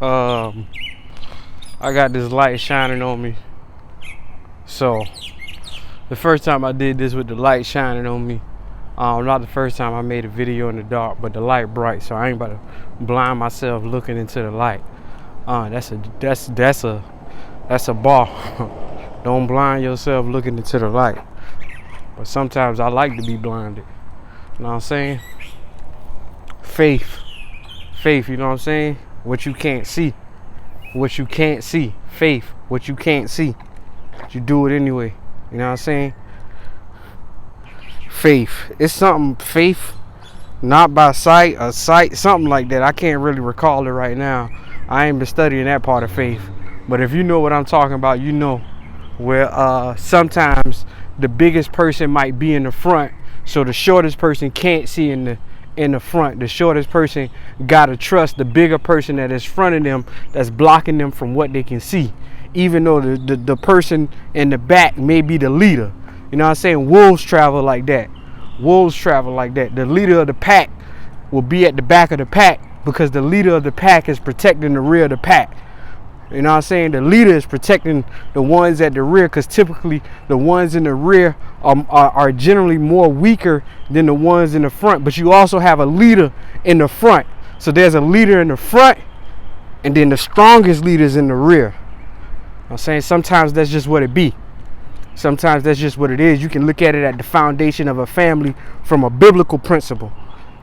Um, I got this light shining on me. So the first time I did this with the light shining on me, not the first time I made a video in the dark, but the light bright, so I ain't about to blind myself looking into the light. That's a bar. Don't blind yourself looking into the light. But sometimes I like to be blinded. You know what I'm saying? Faith, you know what I'm saying? What you can't see. What you can't see. Faith, what you can't see. But you do it anyway. You know what I'm saying? Faith. It's something, faith, not by sight, or sight, something like that. I can't really recall it right now. I ain't been studying that part of faith. But if you know what I'm talking about, you know where sometimes the biggest person might be in the front, so the shortest person can't see in the front. The shortest person gotta trust the bigger person that is in front of them, that's blocking them from what they can see, even though the person in the back may be the leader. You know what I'm saying? Wolves travel like that. The leader of the pack will be at the back of the pack because the leader of the pack is protecting the rear of the pack. You know what I'm saying? The leader is protecting the ones at the rear, because typically the ones in the rear are generally more weaker than the ones in the front. But you also have a leader in the front. So there's a leader in the front, and then the strongest leaders in the rear. I'm saying sometimes that's just what it be. Sometimes that's just what it is. You can look at it at the foundation of a family from a biblical principle.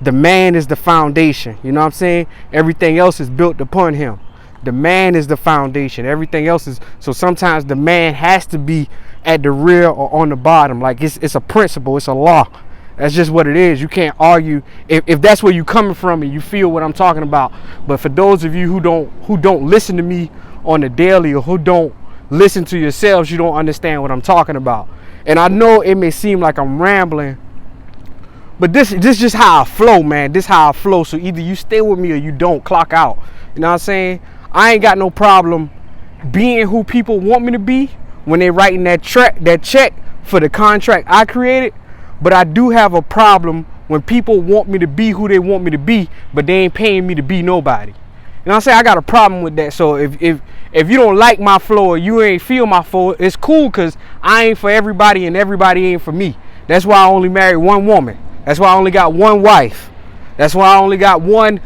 The man is the foundation. You know what I'm saying? Everything else is built upon him. The man is the foundation. Everything else is. So sometimes the man has to be at the rear or on the bottom. Like it's a principle. It's a law. That's just what it is. You can't argue if that's where you coming from and you feel what I'm talking about. But for those of you who don't listen to me on the daily, or who don't listen to yourselves, you don't understand what I'm talking about. And I know it may seem like I'm rambling, but this is just how I flow, man. This how I flow. So either you stay with me or you don't. Clock out. You know what I'm saying? I ain't got no problem being who people want me to be when they writing that check for the contract I created. But I do have a problem when people want me to be who they want me to be, but they ain't paying me to be nobody. You know what I'm saying? I got a problem with that. So if you don't like my flow or you ain't feel my flow, it's cool, because I ain't for everybody and everybody ain't for me. That's why I only married one woman. That's why I only got one wife. That's why I only got one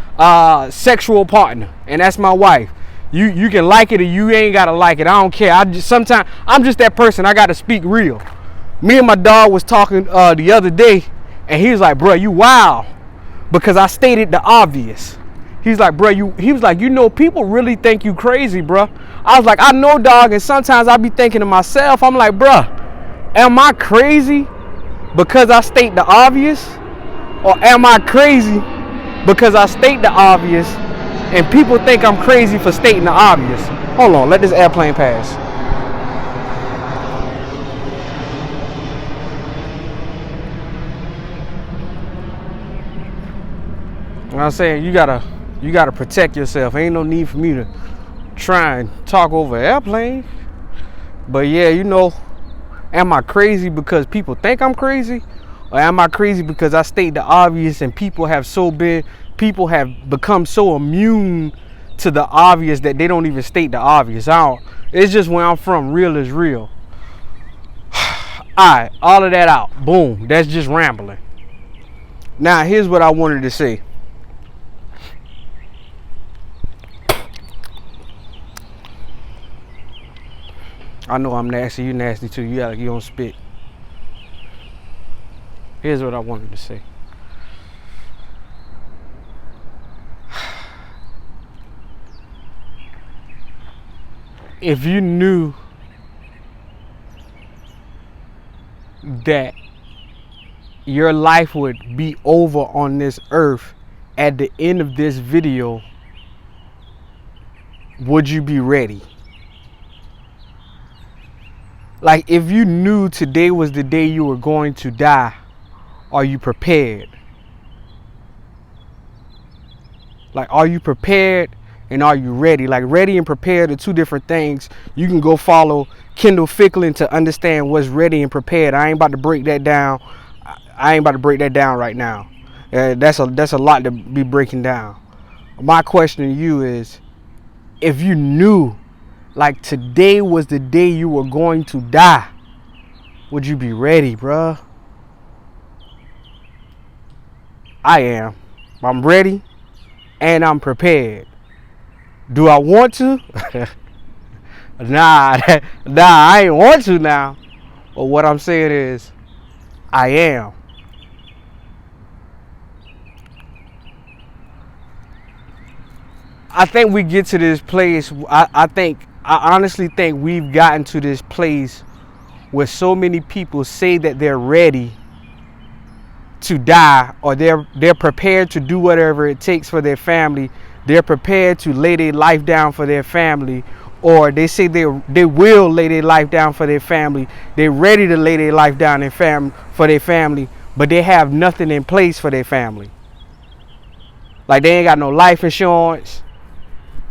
sexual partner, and that's my wife. You can like it or you ain't gotta like it. I don't care. Sometimes I'm just that person. I gotta speak real. Me and my dog was talking the other day, and he was like, "Bro, you wild," because I stated the obvious. He's like, "Bro, he was like, you know, people really think you crazy, bro." I was like, "I know, dog," and sometimes I be thinking to myself, I'm like, "Bro, am I crazy because I state the obvious, or am I crazy because I state the obvious and people think I'm crazy for stating the obvious?" Hold on, let this airplane pass. You know what I'm saying? You gotta protect yourself. Ain't no need for me to try and talk over an airplane. But yeah, you know, am I crazy because people think I'm crazy? Or am I crazy because I state the obvious and people have become so immune to the obvious that they don't even state the obvious? It's just where I'm from, real is real. Alright, all of that out. Boom. That's just rambling. Now here's what I wanted to say. I know I'm nasty, you nasty too. You don't spit. Here's what I wanted to say. If you knew that your life would be over on this earth at the end of this video, would you be ready? Like, if you knew today was the day you were going to die, are you prepared? Like, are you prepared and are you ready? Like, ready and prepared are two different things. You can go follow Kendall Ficklin to understand what's ready and prepared. I ain't about to break that down. I ain't about to break that down right now. That's a lot to be breaking down. My question to you is, if you knew like today was the day you were going to die, would you be ready, bruh? I am. I'm ready and I'm prepared. Do I want to? Nah, I ain't want to now. But what I'm saying is, I am. I think we get to this place. I honestly think we've gotten to this place where so many people say that they're ready to die, or they're prepared to do whatever it takes for their family. They're prepared to lay their life down for their family, or they say they will lay their life down for their family. They're ready to lay their life down for their family, but they have nothing in place for their family. Like they ain't got no life insurance.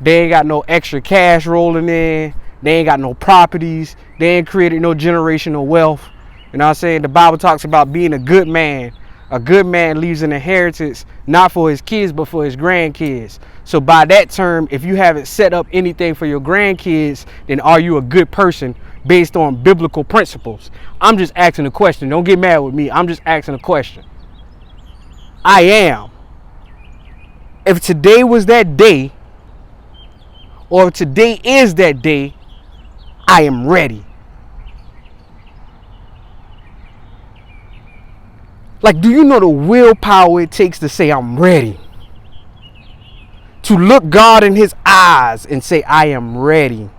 They ain't got no extra cash rolling in. They ain't got no properties. They ain't created no generational wealth. You know what I'm saying? The Bible talks about being a good man. A good man leaves an inheritance not for his kids but for his grandkids. So by that term, if you haven't set up anything for your grandkids, then are you a good person based on biblical principles? I'm just asking a question. Don't get mad with me. I'm just asking a question. I am. If today was that day, or if today is that day, I am ready. Like, do you know the willpower it takes to say I'm ready? To look God in his eyes and say I am ready.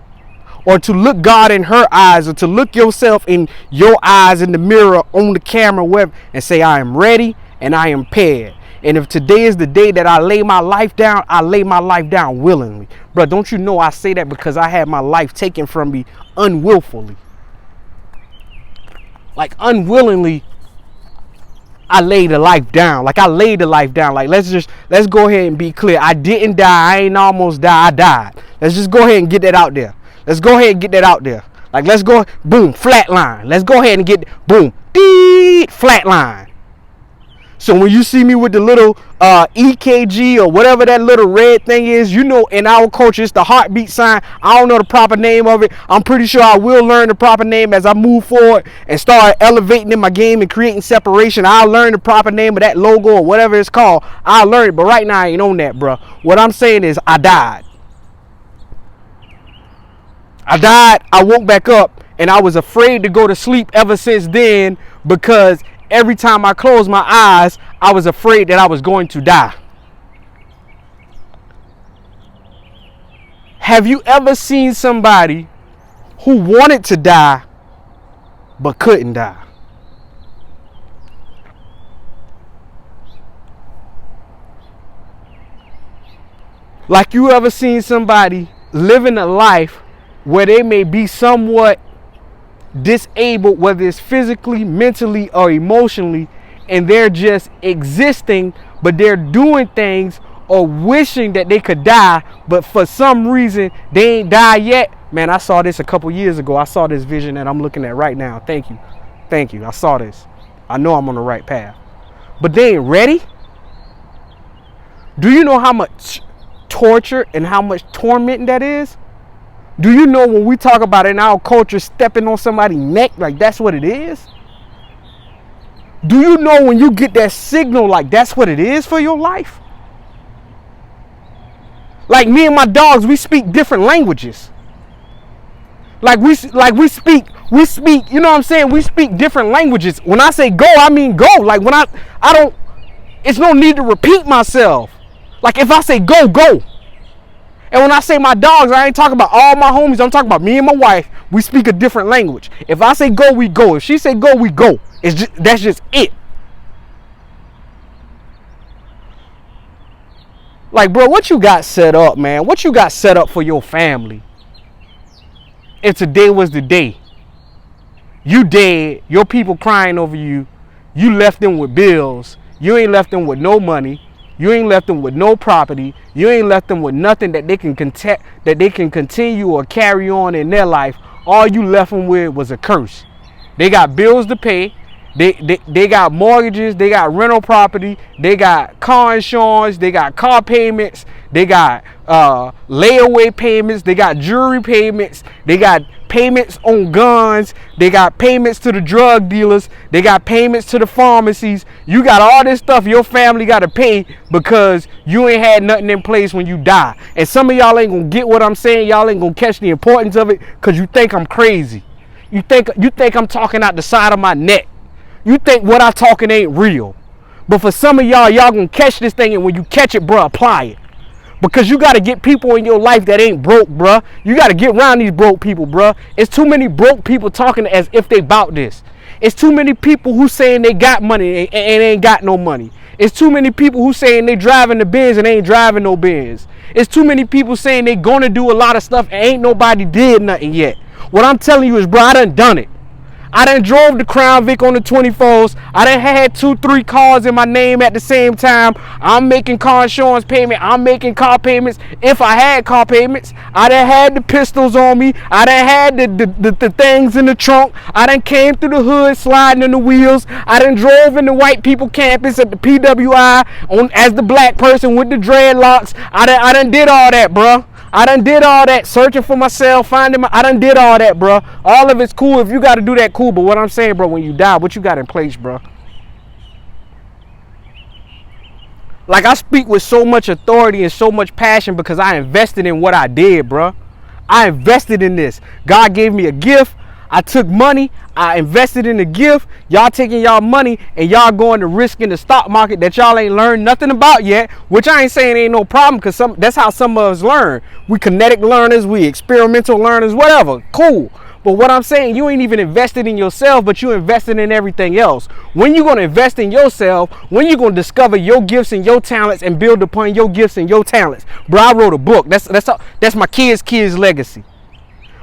Or to look God in her eyes, or to look yourself in your eyes in the mirror, on the camera, web, and say I am ready and I am prepared. And if today is the day that I lay my life down, I lay my life down willingly. Bro, don't you know I say that because I had my life taken from me unwillfully. Like unwillingly, I laid the life down. Like I laid the life down. Like let's go ahead and be clear. I didn't die. I ain't almost died. I died. Let's just go ahead and get that out there. Let's go ahead and get that out there. Like let's go, boom, flatline. Let's go ahead and get, boom, flatline. So when you see me with the little EKG or whatever that little red thing is, you know, in our culture, it's the heartbeat sign. I don't know the proper name of it. I'm pretty sure I will learn the proper name as I move forward and start elevating in my game and creating separation. I'll learn the proper name of that logo or whatever it's called. I'll learn it, but right now I ain't on that, bro. What I'm saying is I died. I woke back up, and I was afraid to go to sleep ever since then, because every time I closed my eyes, I was afraid that I was going to die. Have you ever seen somebody who wanted to die but couldn't die? Like you ever seen somebody living a life where they may be somewhat disabled, whether it's physically, mentally, or emotionally, and they're just existing, but they're doing things or wishing that they could die, but for some reason they ain't died yet? Man, I saw this a couple years ago. I saw this vision that I'm looking at right now. Thank you. I saw this. I know I'm on the right path, but they ain't ready. Do you know how much torture and how much torment that is? Do you know when we talk about it in our culture, stepping on somebody's neck, like that's what it is? Do you know when you get that signal, like that's what it is for your life? Like me and my dogs, we speak different languages. Like we speak, you know what I'm saying? We speak different languages. When I say go, I mean go. Like when I don't, it's no need to repeat myself. Like if I say go, go. And when I say my dogs, I ain't talking about all my homies. I'm talking about me and my wife. We speak a different language. If I say go, we go. If she say go, we go. That's just it. Like, bro, what you got set up, man? What you got set up for your family? If today was the day, you dead, your people crying over you, you left them with bills, you ain't left them with no money. You ain't left them with no property. You ain't left them with nothing that they can continue or carry on in their life. All you left them with was a curse. They got bills to pay. They got mortgages. They got rental property. They got car insurance. They got car payments. They got layaway payments. They got jewelry payments. They got payments on guns. They got payments to the drug dealers. They got payments to the pharmacies. You got all this stuff your family got to pay because you ain't had nothing in place when you die. And some of y'all ain't gonna get what I'm saying. Y'all ain't gonna catch the importance of it because you think I'm crazy. You think I'm talking out the side of my neck. You think what I'm talking ain't real. But for some of y'all gonna catch this thing, and when you catch it, bro, apply it. Because you got to get people in your life that ain't broke, bruh. You got to get around these broke people, bruh. It's too many broke people talking as if they bout this. It's too many people who saying they got money and ain't got no money. It's too many people who saying they driving the Benz and ain't driving no Benz. It's too many people saying they gonna do a lot of stuff and ain't nobody did nothing yet. What I'm telling you is, bro, I done it. I done drove the Crown Vic on the 24s. I done had 2-3 cars in my name at the same time. I'm making car insurance payment. I'm making car payments. If I had car payments, I done had the pistols on me. I done had the things in the trunk. I done came through the hood sliding in the wheels. I done drove in the white people campus at the PWI as the black person with the dreadlocks. I done did all that, bro. I done did all that, searching for myself, I done did all that, bro. All of it's cool. If you got to do that, cool. But what I'm saying, bro, when you die, what you got in place, bro? Like, I speak with so much authority and so much passion because I invested in what I did, bro. I invested in this. God gave me a gift. I took money, I invested in the gift. Y'all taking y'all money and y'all going to risk in the stock market that y'all ain't learned nothing about yet, which I ain't saying ain't no problem because that's how some of us learn. We kinetic learners, we experimental learners, whatever, cool. But what I'm saying, you ain't even invested in yourself, but you invested in everything else. When you gonna invest in yourself, when you gonna discover your gifts and your talents and build upon your gifts and your talents? Bro, I wrote a book. That's my kids' legacy.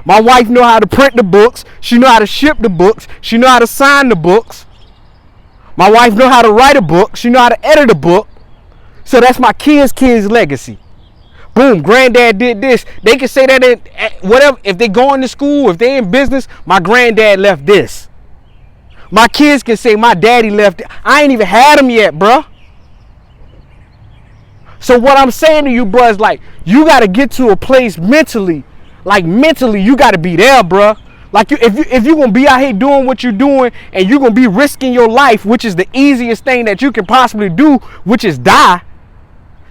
My wife know how to print the books. She know how to ship the books. She know how to sign the books. My wife know how to write a book. She know how to edit a book. So that's my kids' legacy. Boom, granddad did this. They can say that in whatever. If they going to school, if they in business, my granddad left this. My kids can say my daddy left it. I ain't even had them yet, bro. So what I'm saying to you, bro, is like, you got to get to a place mentally. Like mentally, you got to be there, bro. Like if you gonna be out here doing what you're doing and you're gonna be risking your life, which is the easiest thing that you can possibly do, which is die.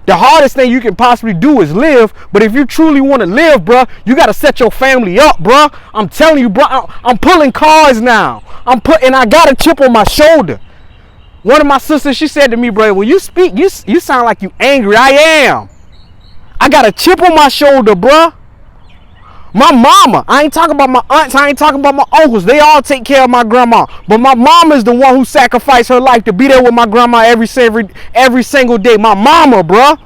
The hardest thing you can possibly do is live. But if you truly want to live, bro, you got to set your family up, bro. I'm telling you, bro, I'm pulling cars now. And I got a chip on my shoulder. One of my sisters, she said to me, bro, when you speak, you sound like you angry. I am. I got a chip on my shoulder, bro. My mama, I ain't talking about my aunts, I ain't talking about my uncles. They all take care of my grandma. But my mama is the one who sacrificed her life to be there with my grandma every single day. My mama, bruh.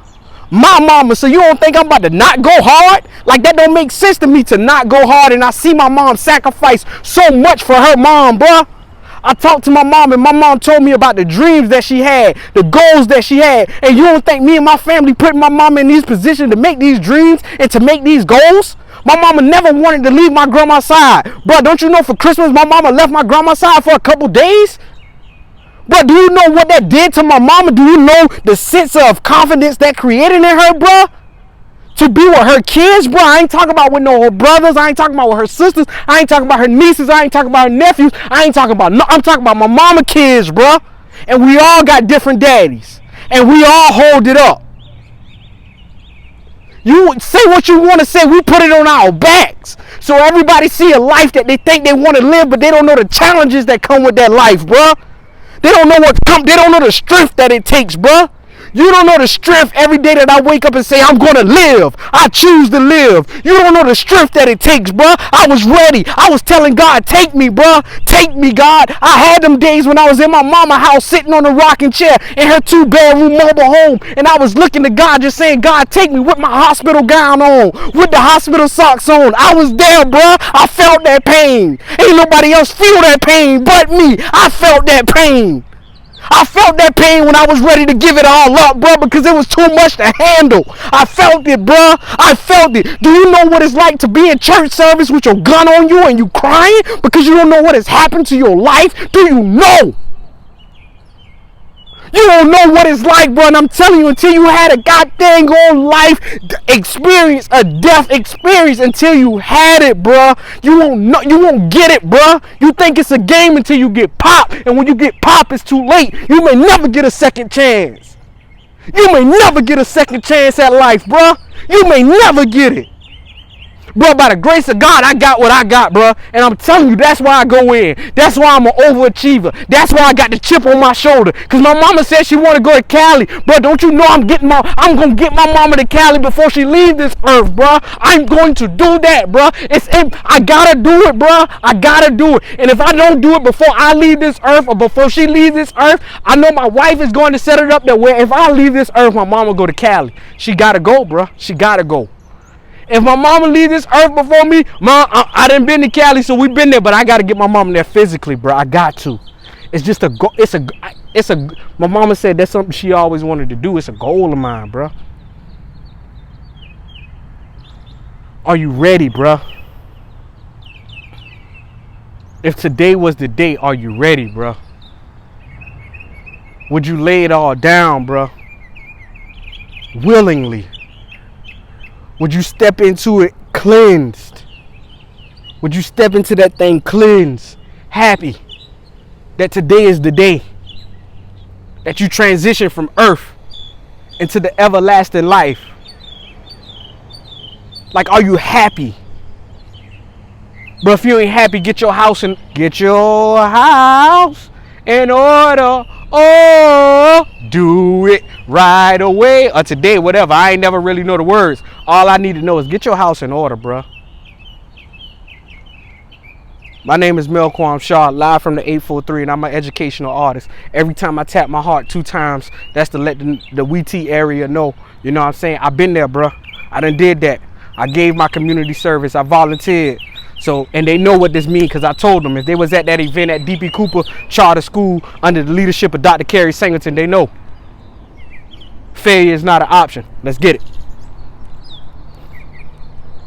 My mama. So you don't think I'm about to not go hard? Like, that don't make sense to me to not go hard. And I see my mom sacrifice so much for her mom, bruh. I talked to my mom and my mom told me about the dreams that she had, the goals that she had. And you don't think me and my family put my mama in these positions to make these dreams and to make these goals? My mama never wanted to leave my grandma's side. Bro, don't you know for Christmas my mama left my grandma's side for a couple days? Bro, do you know what that did to my mama? Do you know the sense of confidence that created in her, bro? To be with her kids, bro. I ain't talking about with her brothers. I ain't talking about with her sisters. I ain't talking about her nieces. I ain't talking about her nephews. I'm talking about my mama kids, bro. And we all got different daddies. And we all hold it up. You say what you want to say. We put it on our backs. So everybody see a life that they think they want to live, but they don't know the challenges that come with that life, bro. They don't know they don't know the strength that it takes, bro. You don't know the strength every day that I wake up and say, I'm going to live. I choose to live. You don't know the strength that it takes, bro. I was ready. I was telling God, take me, bro. Take me, God. I had them days when I was in my mama house sitting on a rocking chair in her 2-bedroom mobile home. And I was looking to God just saying, God, take me with my hospital gown on, with the hospital socks on. I was there, bro. I felt that pain. Ain't nobody else feel that pain but me. I felt that pain. I felt that pain when I was ready to give it all up, bro, because it was too much to handle. I felt it, bro. I felt it. Do you know what it's like to be in church service with your gun on you and you crying because you don't know what has happened to your life? Do you know? You don't know what it's like, bro. And I'm telling you, until you had a goddamn on life experience, a death experience, until you had it, bro, you won't know, you won't get it, bro. You think it's a game until you get popped, and when you get popped, it's too late. You may never get a second chance. You may never get a second chance at life, bro. You may never get it. Bro, by the grace of God, I got what I got, bro. And I'm telling you, that's why I go in. That's why I'm an overachiever. That's why I got the chip on my shoulder. Because my mama said she want to go to Cali. Bro, don't you know I'm going to get my mama to Cali before she leaves this earth, bro. I'm going to do that, bro. I got to do it, bro. I got to do it. And if I don't do it before I leave this earth or before she leaves this earth, I know my wife is going to set it up that way. If I leave this earth, my mama go to Cali. She got to go, bro. She got to go. If my mama leave this earth before me, I done been to Cali, so we been there, but I got to get my mama there physically, bro. I got to. It's just a go. My mama said that's something she always wanted to do. It's a goal of mine, bro. Are you ready, bro? If today was the day, are you ready, bro? Would you lay it all down, bro? Willingly. Would you step into it cleansed? Would you step into that thing cleansed, happy that today is the day that you transition from earth into the everlasting life? Like, are you happy? But if you ain't happy, get your house in order. Oh, do it right away or today, whatever. I ain't never really know the words. All I need to know is get your house in order, bro. My name is Melquan Shaw, live from the 843, and I'm an educational artist. Every time I tap my heart 2 times, that's to let the WT area know. You know what I'm saying? I've been there, bro. I done did that. I gave my community service. I volunteered. So, and they know what this means because I told them if they was at that event at D.P. Cooper Charter School under the leadership of Dr. Kerry Singleton, they know failure is not an option. Let's get it.